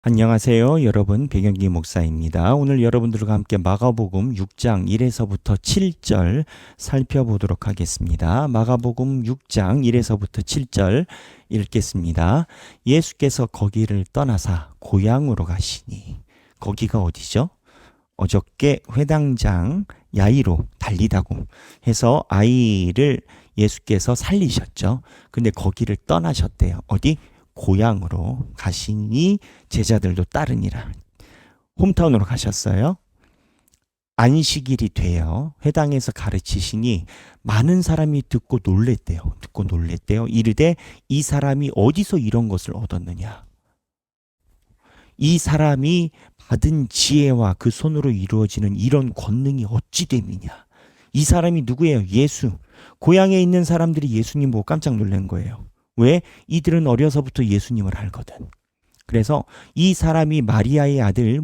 안녕하세요. 여러분, 백영기 목사입니다. 오늘 여러분들과 함께 마가복음 6장 1에서부터 7절 살펴보도록 하겠습니다. 마가복음 6장 1에서부터 7절 읽겠습니다. 예수께서 거기를 떠나사 고향으로 가시니, 거기가 어디죠? 어저께 회당장 야이로 달리다고 해서 아이를 예수께서 살리셨죠. 근데 거기를 떠나셨대요. 어디? 고향으로 가시니 제자들도 따르니라. 홈타운으로 가셨어요. 안식일이 되어 회당에서 가르치시니 많은 사람이 듣고 놀랬대요. 이르되 이 사람이 어디서 이런 것을 얻었느냐? 이 사람이 받은 지혜와 그 손으로 이루어지는 이런 권능이 어찌 됨이냐? 이 사람이 누구예요? 예수. 고향에 있는 사람들이 예수님 보고 깜짝 놀란 거예요. 왜? 이들은 어려서부터 예수님을 알거든. 그래서 이 사람이 마리아의 아들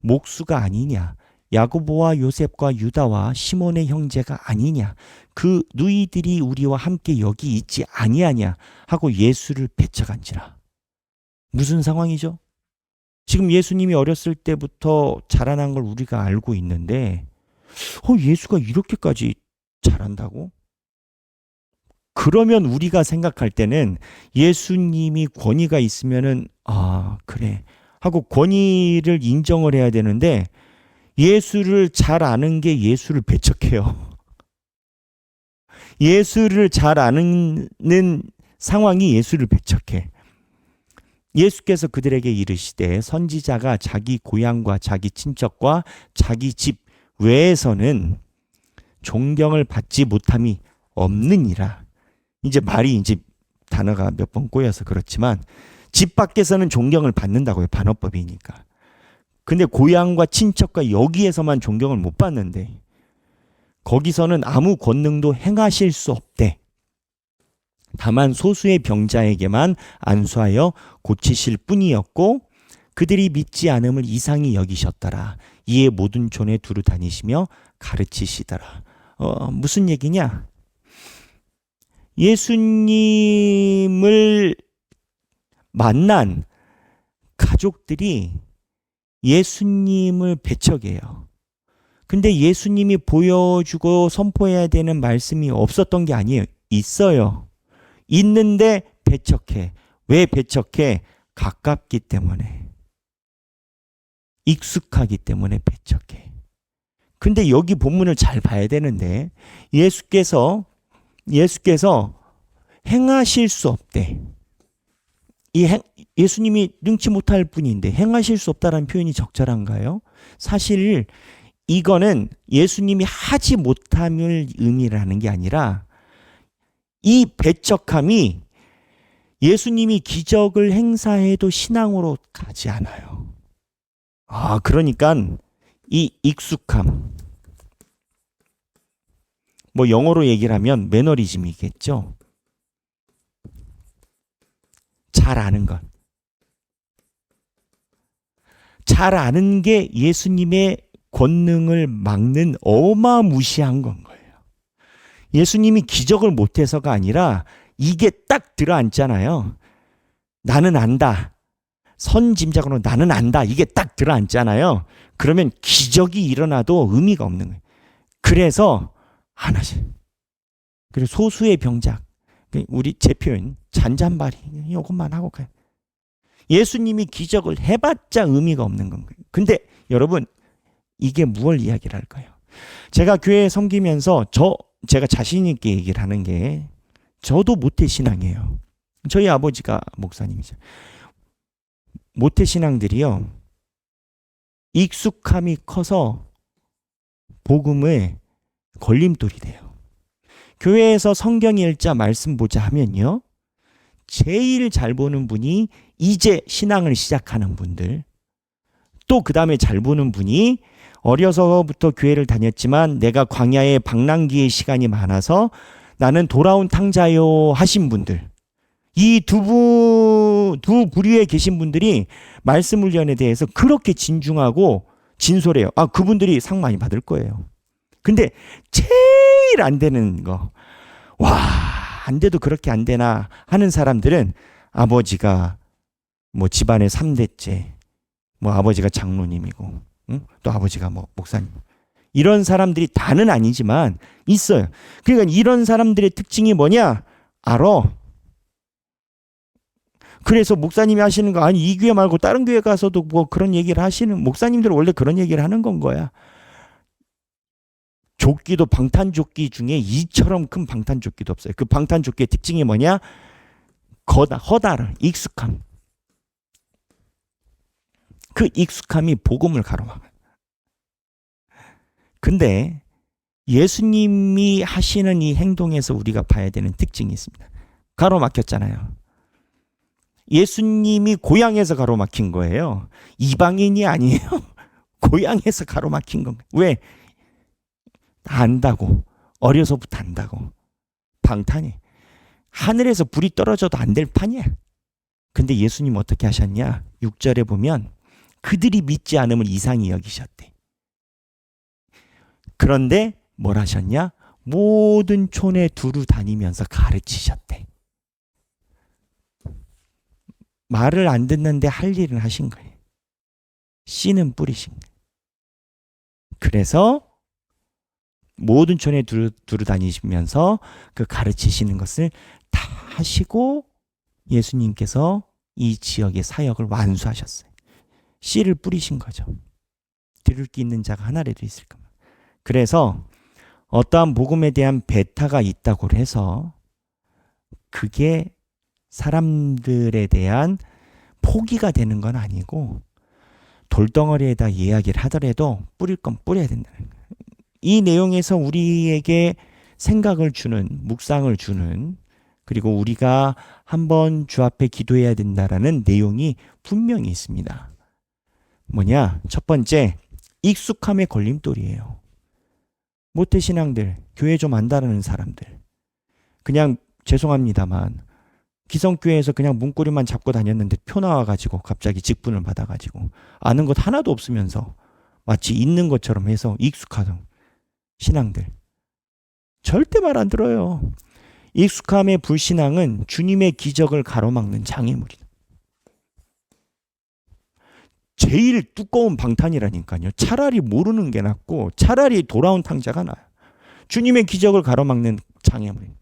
목수가 아니냐, 야고보와 요셉과 유다와 시몬의 형제가 아니냐, 그 누이들이 우리와 함께 여기 있지 아니하냐 하고 예수를 배척한지라. 무슨 상황이죠? 지금 예수님이 어렸을 때부터 자라난 걸 우리가 알고 있는데 예수가 이렇게까지 잘한다고? 그러면 우리가 생각할 때는 예수님이 권위가 있으면은 그래 하고 권위를 인정을 해야 되는데, 예수를 잘 아는 게 예수를 배척해요. 예수를 잘 아는 상황이 예수를 배척해. 예수께서 그들에게 이르시되 선지자가 자기 고향과 자기 친척과 자기 집 외에서는 존경을 받지 못함이 없느니라. 이제 말이 단어가 몇 번 꼬여서 그렇지만 집 밖에서는 존경을 받는다고요. 반어법이니까. 근데 고향과 친척과 여기에서만 존경을 못 받는데 거기서는 아무 권능도 행하실 수 없대. 다만 소수의 병자에게만 안수하여 고치실 뿐이었고 그들이 믿지 않음을 이상히 여기셨더라. 이에 모든 촌에 두루 다니시며 가르치시더라. 무슨 얘기냐? 예수님을 만난 가족들이 예수님을 배척해요. 근데 예수님이 보여주고 선포해야 되는 말씀이 없었던 게 아니에요. 있어요. 있는데 배척해. 왜 배척해? 가깝기 때문에. 익숙하기 때문에 배척해. 근데 여기 본문을 잘 봐야 되는데 예수께서 행하실 수 없대. 예수님이 능치 못할 뿐인데 행하실 수 없다라는 표현이 적절한가요? 사실 이거는 예수님이 하지 못함을 의미하는 게 아니라 이 배척함이 예수님이 기적을 행사해도 신앙으로 가지 않아요. 그러니까 이 익숙함, 영어로 얘기를 하면 매너리즘이겠죠. 잘 아는 것. 잘 아는 게 예수님의 권능을 막는 어마무시한 건 거예요. 예수님이 기적을 못해서가 아니라 이게 딱 들어앉잖아요. 나는 안다. 선짐작으로 나는 안다. 이게 딱 들어앉잖아요. 그러면 기적이 일어나도 의미가 없는 거예요. 그래서 안 하지. 그리고 소수의 병작, 우리 제 표현 잔잔바리 이것만 하고 가요. 예수님이 기적을 해봤자 의미가 없는 건 거예요. 근데 여러분, 이게 무엇을 이야기를 할까요? 제가 교회에 섬기면서 제가 자신 있게 얘기를 하는 게, 저도 모태신앙이에요. 저희 아버지가 목사님이죠. 모태신앙들이요, 익숙함이 커서 복음에 걸림돌이 돼요. 교회에서 성경 읽자 말씀 보자 하면요, 제일 잘 보는 분이 이제 신앙을 시작하는 분들, 또 그 다음에 잘 보는 분이 어려서부터 교회를 다녔지만 내가 광야의 방랑기의 시간이 많아서 나는 돌아온 탕자요 하신 분들, 이 두 부류에 계신 분들이 말씀 훈련에 대해서 그렇게 진중하고 진솔해요. 그분들이 상 많이 받을 거예요. 근데 제일 안 되는 거, 안 돼도 그렇게 안 되나 하는 사람들은 아버지가 뭐 집안의 3대째, 뭐 아버지가 장로님이고, 응? 또 아버지가 뭐 목사님. 이런 사람들이 다는 아니지만 있어요. 그러니까 이런 사람들의 특징이 뭐냐? 알아. 그래서 목사님이 하시는 거, 아니 이 교회 말고 다른 교회 가서도 뭐 그런 얘기를 하시는, 목사님들은 원래 그런 얘기를 하는 건 거야. 조끼도 방탄조끼 중에 이처럼 큰 방탄조끼도 없어요. 그 방탄조끼의 특징이 뭐냐? 허다를, 익숙함. 그 익숙함이 복음을 가로막아요. 근데 예수님이 하시는 이 행동에서 우리가 봐야 되는 특징이 있습니다. 가로막혔잖아요. 예수님이 고향에서 가로막힌 거예요. 이방인이 아니에요. 고향에서 가로막힌 건가요? 왜? 안다고. 어려서부터 안다고. 방탄이. 하늘에서 불이 떨어져도 안 될 판이야. 근데 예수님 어떻게 하셨냐? 6절에 보면 그들이 믿지 않음을 이상히 여기셨대. 그런데 뭘 하셨냐? 모든 촌에 두루 다니면서 가르치셨대. 말을 안 듣는데 할 일은 하신 거예요. 씨는 뿌리신 거예요. 그래서 모든 촌에 두루 다니시면서 그 가르치시는 것을 다 하시고 예수님께서 이 지역의 사역을 완수하셨어요. 씨를 뿌리신 거죠. 들을 게 있는 자가 하나라도 있을 겁니다. 그래서 어떠한 복음에 대한 배타가 있다고 해서 그게 사람들에 대한 포기가 되는 건 아니고, 돌덩어리에다 이야기를 하더라도 뿌릴 건 뿌려야 된다는 거예요. 이 내용에서 우리에게 생각을 주는, 묵상을 주는, 그리고 우리가 한번 주 앞에 기도해야 된다라는 내용이 분명히 있습니다. 뭐냐? 첫 번째, 익숙함의 걸림돌이에요. 모태신앙들, 교회 좀 안다는 사람들, 그냥 죄송합니다만 기성교회에서 그냥 문고리만 잡고 다녔는데 표 나와가지고 갑자기 직분을 받아가지고 아는 것 하나도 없으면서 마치 있는 것처럼 해서 익숙하던 신앙들, 절대 말 안 들어요. 익숙함의 불신앙은 주님의 기적을 가로막는 장애물이다. 제일 두꺼운 방탄이라니까요. 차라리 모르는 게 낫고 차라리 돌아온 탕자가 나아요. 주님의 기적을 가로막는 장애물입니다.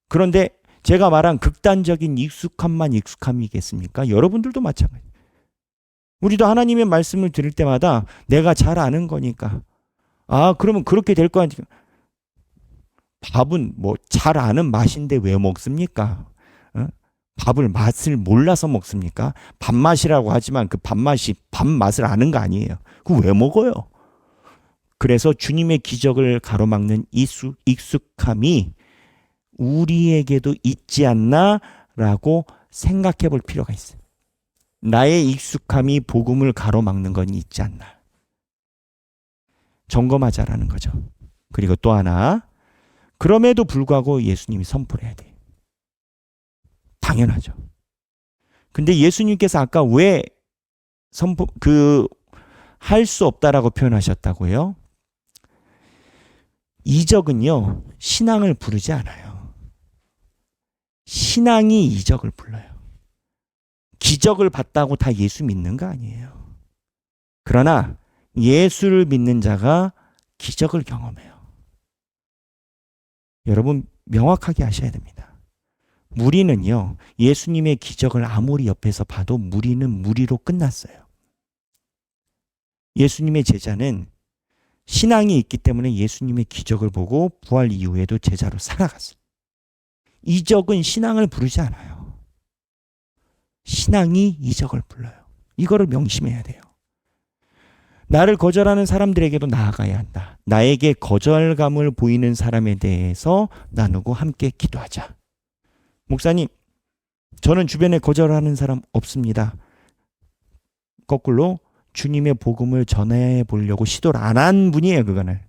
그런데 제가 말한 극단적인 익숙함만 익숙함이겠습니까? 여러분들도 마찬가지. 우리도 하나님의 말씀을 들을 때마다 내가 잘 아는 거니까, 아 그러면 그렇게 될 거 아니까. 밥은 뭐 잘 아는 맛인데 왜 먹습니까? 밥을 맛을 몰라서 먹습니까? 밥맛이라고 하지만 그 밥맛이 밥맛을 아는 거 아니에요. 그거 왜 먹어요? 그래서 주님의 기적을 가로막는 익숙함이 우리에게도 있지 않나라고 생각해 볼 필요가 있어요. 나의 익숙함이 복음을 가로막는 건 있지 않나. 점검하자라는 거죠. 그리고 또 하나, 그럼에도 불구하고 예수님이 선포를 해야 돼요. 당연하죠. 근데 예수님께서 아까 왜 할 수 없다라고 표현하셨다고요? 이적은요, 신앙을 부르지 않아요. 신앙이 이적을 불러요. 기적을 봤다고 다 예수 믿는 거 아니에요. 그러나 예수를 믿는 자가 기적을 경험해요. 여러분 명확하게 하셔야 됩니다. 무리는요, 예수님의 기적을 아무리 옆에서 봐도 무리는 무리로 끝났어요. 예수님의 제자는 신앙이 있기 때문에 예수님의 기적을 보고 부활 이후에도 제자로 살아갔어요. 이적은 신앙을 부르지 않아요. 신앙이 이적을 불러요. 이거를 명심해야 돼요. 나를 거절하는 사람들에게도 나아가야 한다. 나에게 거절감을 보이는 사람에 대해서 나누고 함께 기도하자. 목사님, 저는 주변에 거절하는 사람 없습니다. 거꾸로 주님의 복음을 전해 보려고 시도를 안 한 분이에요. 그거는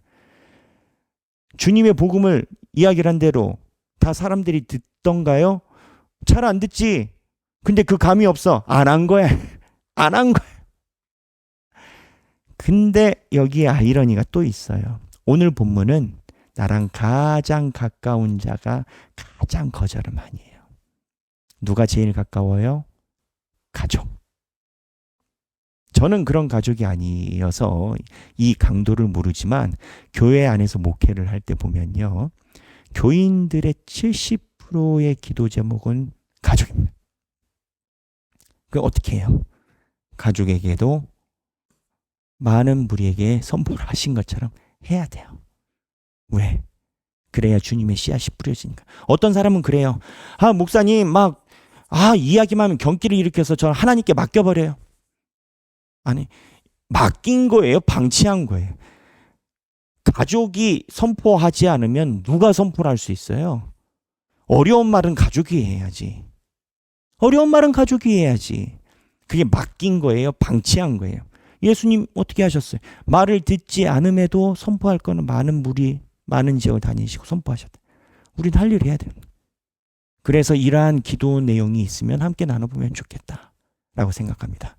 주님의 복음을 이야기를 한 대로 다 사람들이 듣던가요? 잘 안 듣지. 근데 그 감이 없어. 안 한 거야. 안 한 거야. 근데 여기에 아이러니가 또 있어요. 오늘 본문은 나랑 가장 가까운 자가 가장 거절을 많이 해요. 누가 제일 가까워요? 가족. 저는 그런 가족이 아니어서 이 강도를 모르지만 교회 안에서 목회를 할 때 보면요. 교인들의 70%의 기도 제목은 가족입니다. 그 어떻게 해요? 가족에게도 많은 무리에게 선포를 하신 것처럼 해야 돼요. 왜? 그래야 주님의 씨앗이 뿌려지니까. 어떤 사람은 그래요. 목사님 이야기만 하면 경기를 일으켜서 저 하나님께 맡겨버려요. 아니, 맡긴 거예요? 방치한 거예요? 가족이 선포하지 않으면 누가 선포를 할 수 있어요? 어려운 말은 가족이 해야지. 어려운 말은 가족이 해야지. 그게 맡긴 거예요? 방치한 거예요? 예수님 어떻게 하셨어요? 말을 듣지 않음에도 선포할 거는 많은 무리, 많은 지역을 다니시고 선포하셨다. 우린 할 일 해야 됩니다. 그래서 이러한 기도 내용이 있으면 함께 나눠보면 좋겠다라고 생각합니다.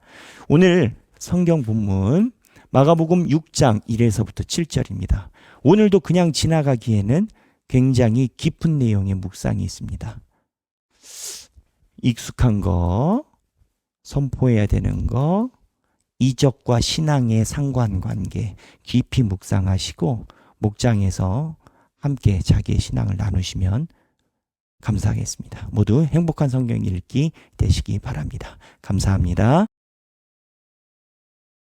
오늘 성경 본문 마가복음 6장 1에서부터 7절입니다. 오늘도 그냥 지나가기에는 굉장히 깊은 내용의 묵상이 있습니다. 익숙한 거, 선포해야 되는 거, 이적과 신앙의 상관관계 깊이 묵상하시고 목장에서 함께 자기의 신앙을 나누시면 감사하겠습니다. 모두 행복한 성경 읽기 되시기 바랍니다. 감사합니다.